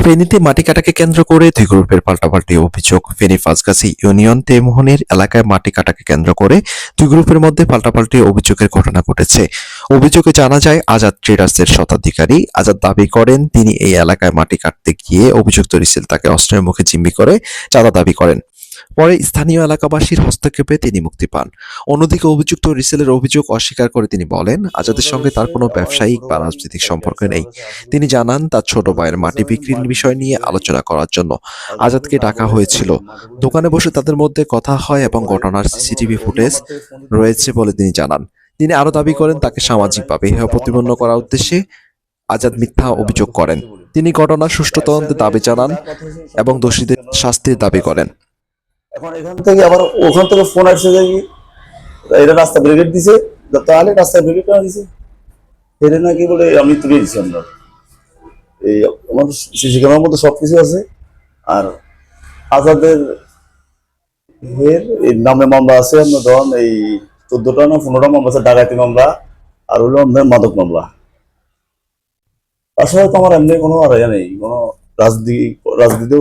ফেনীতে মাটি কাটাকে কেন্দ্র করে দুই গ্রুপের পাল্টাপাল্টি অভিযোগ। ফেনী ফাজগাছি ইউনিয়ন তেমোহনীর এলাকায় মাটি কাটাকে কেন্দ্র করে দুই গ্রুপের মধ্যে পাল্টাপাল্টি অভিযোগের ঘটনা ঘটেছে। অভিযোগে জানা যায়, আজাদ ট্রেডার্সের স্বত্বাধিকারী আজাদ দাবি করেন, তিনি এই এলাকায় মাটি কাটতে গিয়ে অভিযুক্ত রিসেল তাকে অস্ত্রের মুখে জিম্মি করে চাঁদা দাবি করেন। পরে স্থানীয় এলাকাবাসীর হস্তক্ষেপে তিনি মুক্তি পান। অন্যদিকে অভিযুক্ত রিসেলের অভিযোগ অস্বীকার করে তিনি বলেন, আজাদের সঙ্গে তার কোনো ব্যবসায়িক বা রাজনৈতিক সম্পর্ক নেই। তিনি জানান, তার ছোট ভাইয়ের মাটি বিক্রির বিষয় নিয়ে আলোচনা করার জন্য আজাদকে ডাকা হয়েছিল। দোকানে বসে তাদের মধ্যে কথা হয় এবং ঘটনার সিসিটিভি ফুটেজ রয়েছে বলে তিনি জানান। তিনি আরো দাবি করেন, তাকে সামাজিকভাবে হেয় প্রতিপন্ন করার উদ্দেশ্যে আজাদ মিথ্যা অভিযোগ করেন। তিনি ঘটনার সুষ্ঠু তদন্তের দাবি জানান এবং দোষীদের শাস্তির দাবি করেন। এখন এখান থেকে আবার ওখান থেকে ফোন আসছে যে এটা রাস্তা ব্রিগেড দিছে, তাহলে রাস্তা ব্রিগেড কেন দিছে এটা নাকি বলে আমি তুলে দিচ্ছি। আমরা এই আমার সিসি ক্যামেরার মধ্যে সবকিছু আছে। আর আজাদের এই নামে মামলা আছে, আপনার ধরেন এই 14টা না 15টা মামলা আছে, ডাকাতি মামলা আর হলো আপনার মাদক মামলা। আসলে তো আমার এমনি কোনো আর নেই, কোনো রাজনীতি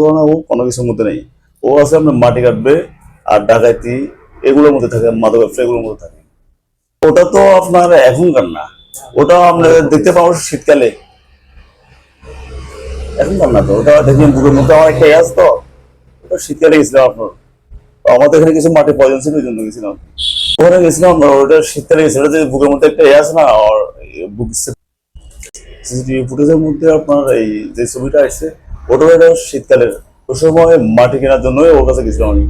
কোনো কিছুর মধ্যে নেই। ও আছে আপনার মাটি কাটবে আর ডাকাতি এগুলোর মধ্যে থাকে, মাদক ব্যবসা এগুলোর মধ্যে থাকে। ওটা তো আপনার এখনকার না, ওটা আমরা দেখতে পাবো শীতকালে, এখনকার না। তো ওটা দেখলেন বুকের মধ্যে আমার একটা আছে, তো ওটা শীতকালে গেছিলাম আপনার। তো আমাদের এখানে কিছু মাটি প্রয়োজন ছিল, ওই জন্য গেছিলাম। ওখানে গেছিলাম ওটা শীতকালে গেছিল, যে বুকের মধ্যে একটা আছে না, আর বুক সিসিটিভি ফুটেজের মধ্যে আপনার এই যে ছবিটা আসছে ওটা শীতকালের। ওই সময় মাটি কেনার জন্য ওর কাছে গেছিলাম আমি।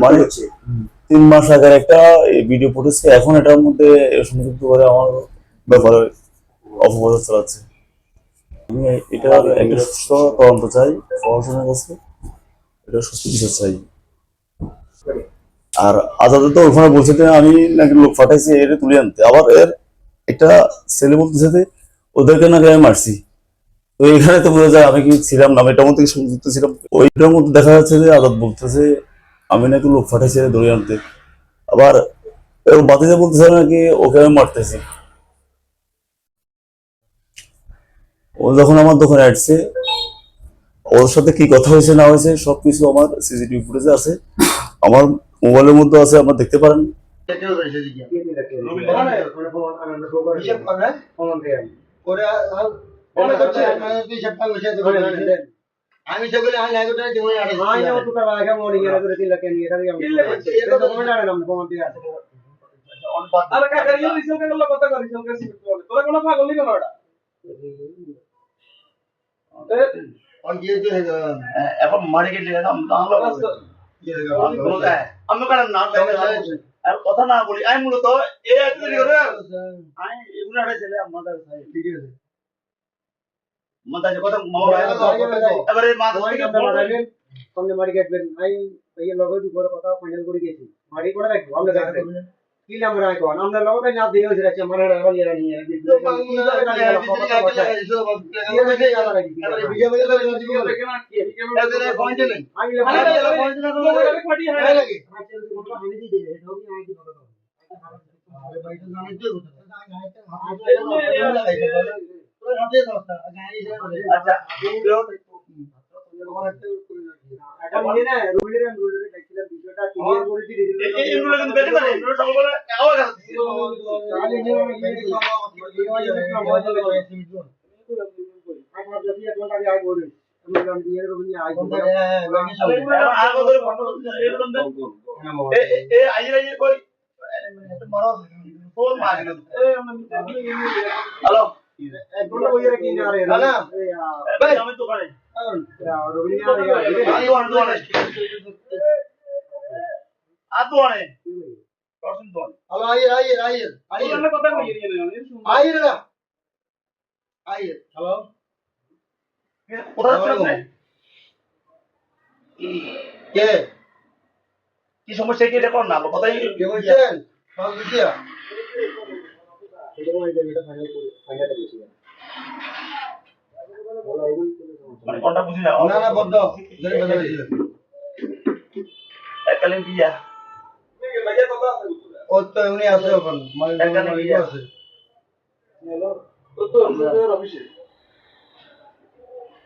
মানে 3 মাস আগের একটা ভিডিও ফুটেজকে এখন এটার মধ্যে সংযুক্ত করে আমার ব্যাপারে অপপ্রচার চালাচ্ছে। আমি এটার একটা সুস্থ তদন্ত চাই প্রশাসনের কাছে, এটা সুস্থ বিচার চাই। আর আজাদে তো ওখানে বলছে যে আমি নাকি লোক পাঠাইছি এর তুলে আনতে, আবার এর একটা ছেলে বলতেছে যে ওদেরকে নাকি আমি মারছি। তো এখানে তো বোঝা যায় আমি কি ছিলাম না, এটার মধ্যে সংযুক্ত ছিলাম। ওইটার মধ্যে দেখা যাচ্ছে যে আজাদ বলতেছে আমি নাকি লোক পাঠাইছি ধরে আনতে, আবার বাতিজা বলতেছে নাকি ওকে আমি মারতেছি। ও যখন আমার দোকানে আসছে, ওর সাথে কি কথা হয়েছে না হয়েছে সবকিছু আমার সিসিটিভি ফুটেজে আছে, আমার মোবাইলের মধ্যে আছে, আপনারা দেখতে পারেন। আমি সেগুলো আমি লাইভটা দিব না। আমি না তো তার আগে মর্নিং এর করে 3 লাখ নিয়ে এটা আমি এটা তো কমেন্ট আরে নাম কমেন্ট দিয়ে আছে। আরে কাকা ইউ রিসেল কে কথা করি সঙ্গে তোরা কোন পাগল নি কেন এটা অন গিয়ে যে এখন মার্কেট এ নাম বাংলা আমরা কারণ না আর কথা না বলি আমি মূলত এই একটু করে আমি এগুলো আরে ছেলে আমাদের ঠিক আছে মাথায় কথা এবারে মাছ সামনে মারি কাটবেন আই এই লগের উপরে কথা ফাইনাল করে গেছি মারি করে রাখবো আমরা দেখবেন কি নাম্বার আইকো আমরা লগটা না দিয়ে হইছে রাখছি আমরা রাখা নিয়ে নিয়ে আচ্ছা এখন নিয়ে না রুবিলের দেখছিলাম ভিডিওটা ক্লিয়ার করে দিই এগুলো কিন্তু বেশি করে এগুলো সব বলে এগাও গেছে তাহলে যে আমরা যদি এক ঘন্টা আগে বলি আমরা গান দিয়ে রুবিলে আই আগে ধরে ফটো এ আইয়ে কই মারো ফোন মারি হ্যালো এক ঘন্টা বইয়ে রাখি না রে না ভাই আমি তো পারে কি সমস্যা কি এটা কর না কথাই মানে কোনটা বুঝি না না না বদ্ধ এককালীন বিয়া ও তো উনি আছে এখন মানে আছে হ্যালো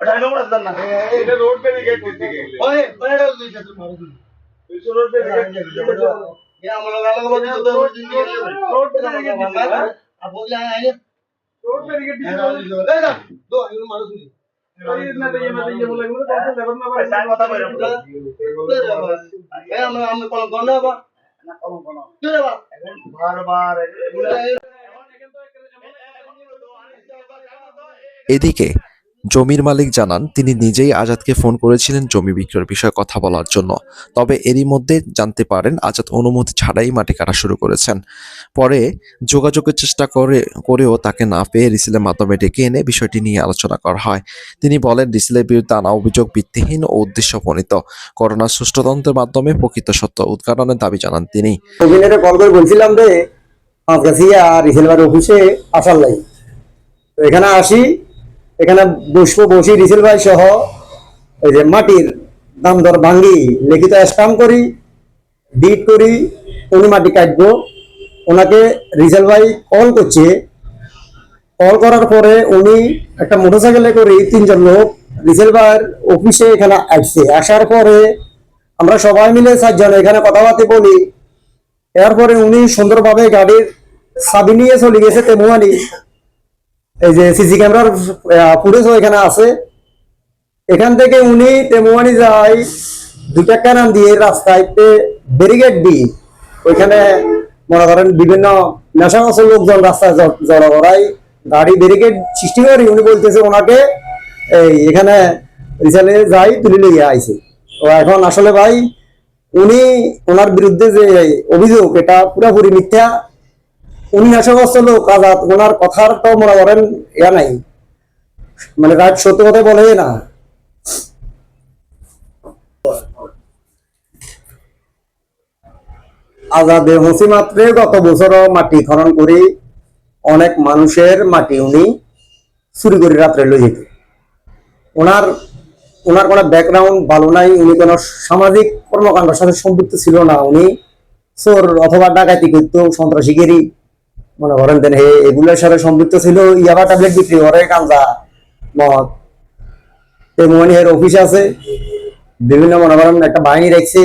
ওটা আমি বলে দিলাম না এটা রোড ব্যারিকেড দিতে গেলে ওই বাইরে দিতে মারো রোড ব্যারিকেড ये हम लोग अलग बात करते हैं रोड पे बैरिकेड आप बोल रहे हैं रोड बैरिकेड दे ना दो ये मारो सुनी ये बोला कि कौन सा लेवल में ऐसा কথা বলে ए हम कौन कौन ना बा ना कौन कौन क्यों बा বারবার এদিকে জমির মালিক জানান তিনি নিজেই আজাদকে ফোন করেছিলেন জমি বিক্রির বিষয়ে কথা বলার জন্য। তবে এরই মধ্যে জানতে পারেন আজাদ অনুমতি ছাড়াই মাটি কাটা শুরু করেছেন। পরে যোগাযোগের চেষ্টা করেও তাকে না পেয়ে রিসেলের মাধ্যমে ডেকে এনে বিষয়টি নিয়ে আলোচনা করা হয়। তিনি বলেন রিসেলের বিরুদ্ধে আনা অভিযোগ ভিত্তিহীন ও উদ্দেশ্যপ্রণীত। ঘটনার সুষ্ঠু তদন্তের মাধ্যমে প্রকৃত সত্য উদ্ঘাটনের দাবি জানান তিনি। অভিনেতা কল করে বলছিলাম যে পাঁচগাছিয়া রিসেল বাড়ির অফিসে আসার লাই, তো এখানে আসি, এখানে বসি রিসেল ভাই সহ এই যে মাটির দাম দর ভাঙ্গি লিখিত স্ট্যাম্প করি, ডিট করি, উনি মাটি কাটবো। ওনাকে রিসেল ভাই কল করছে, কল করার পরে উনি একটা মোটরসাইকেলে করে 3জন লোক রিসেল ভাইয়ের অফিসে এখানে আসছে। আসার পরে আমরা সবাই মিলে 4 জন এখানে কথাবার্তা বলি। এরপরে উনি সুন্দরভাবে গাড়ির চাবি নিয়ে চলে গেছে তেমুয়ানি। এই যে সিসি ক্যামেরার ফুটেজও এখানে আছে। এখান থেকে উনি তেমুয়ানি যায় 2 টাকা নাম দিয়ে রাস্তায় ব্যারিকেড দিয়ে ওইখানে মনে করেন বিভিন্ন নেশাগ্রস্ত লোকজন রাস্তায় জড়ো করায় গাড়ি ব্যারিকেড সৃষ্টি করি। উনি বলতেছে ওনাকে এই এখানে রিসালে যাই তুলে লিয়ে আইছে। তো এখন আসলে ভাই উনি ওনার বিরুদ্ধে যে অভিযোগ এটা পুরোপুরি মিথ্যা। উনি নেশাগ্রস্ত লোক আজাদ, ওনার কথার তো মনে করেন ইয়া নাই, মানে রাত সত্য কথা বলে না। আজাদের হসি মাত্রে গত বছরও মাটি খনন করে অনেক মানুষের মাটি উনি চুরি করে রাত্রে লই যেত। ওনার কোনো ব্যাকগ্রাউন্ড ভালো নাই, উনি কোনো সামাজিক কর্মকাণ্ডের সাথে সম্পৃক্ত ছিল না। উনি চোর অথবা ডাকাতি করতো, সন্ত্রাসীগিরি মনে করেন দেন এগুলোর সাথে সম্পৃক্ত ছিল। ইয়াবা ট্যাবলেট বিক্রি করে, গাঁজা মদ। তেমনি এর অফিস আছে, বিভিন্ন মনে করেন একটা বাহিনী রাখছে,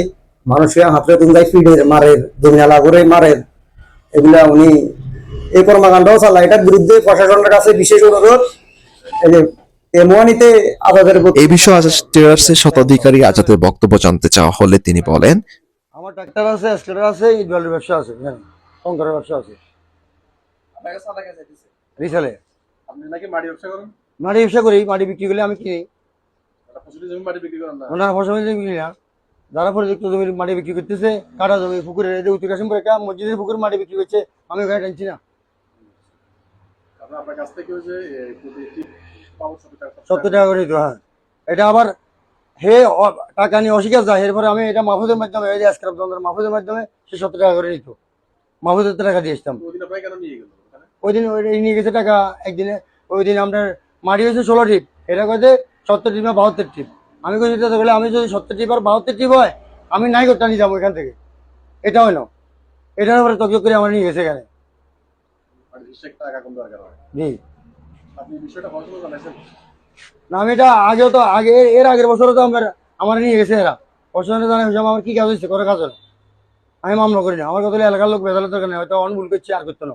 মানুষকে হাতে তুঙ্গাই ফিডের মারের, জমিনালা করে মারের, এগুলা উনি এই কর্মকাণ্ডও চালায়। এটার বিরুদ্ধে প্রশাসনের কাছে বিশেষ অনুরোধ। এই যে তেমনিতে আজাদের এই বিষয়ে আজাদ ট্রেডার্সের শতাধিকারী আজাদের বক্তব্য জানতে চাওয়া হলে তিনি বলেন, আমার ট্রাক্টর আছে, স্কেটার আছে, ইট বালুর ব্যবসা আছে, শঙ্করের ব্যবসা আছে রিসালে। আপনি নাকি মাটি ব্যবসা করেন? মাটি ব্যবসা করি, মাটি বিক্রি করলে আমি কিনি। ফসলি জমি মাটি বিক্রি করেন না? না, ফসলি জমি কিনি না। যারা পরিযুক্ত জমির মাটি বিক্রি করতেছে, কাটা জমি পুকুরের উত্তর কাশিমপুর একটা মসজিদের পুকুর মাটি বিক্রি করছে, আমি ওখানে টানছি না। আপনার কাছ থেকে যে 70 টাকা করে দিত। হ্যাঁ, এটা আবার হে টাকা নিয়ে অস্বীকার যায়, এরপরে আমি এটা মাহফুজের মাধ্যমে মাহফুজের মাধ্যমে সে 70 টাকা করে নিত। মাহফুজের টাকা দিয়ে আসতাম। ওই দিন নিয়ে গেছে টাকা একদিনে। ওই দিন আপনার মাটি হয়েছে 16 ট্রিপ, এটা কয়েছে 70 ট্রিপ না 72 ট্রিপ। আমি কইছি বলে আমি যদি 70 ট্রিপ আর 72 ট্রিপ হয় আমি নাই করতে নিয়ে যাবো এখান থেকে। এটা হয় না, এটার উপরে তকজক করে আমার নিয়ে গেছে এখানে। জি না, আমি এটা আগেও তো এর আগের বছরও তো আমার নিয়ে গেছে এরা। প্রশাসনে জানা আমার কি কাজ হয়েছে করে কাজ হলো, আমি মামলা করি না। আমার কথা এলাকার লোক বেদালের দরকার নেই, হয়তো অন ভুল করছি আর করতো না।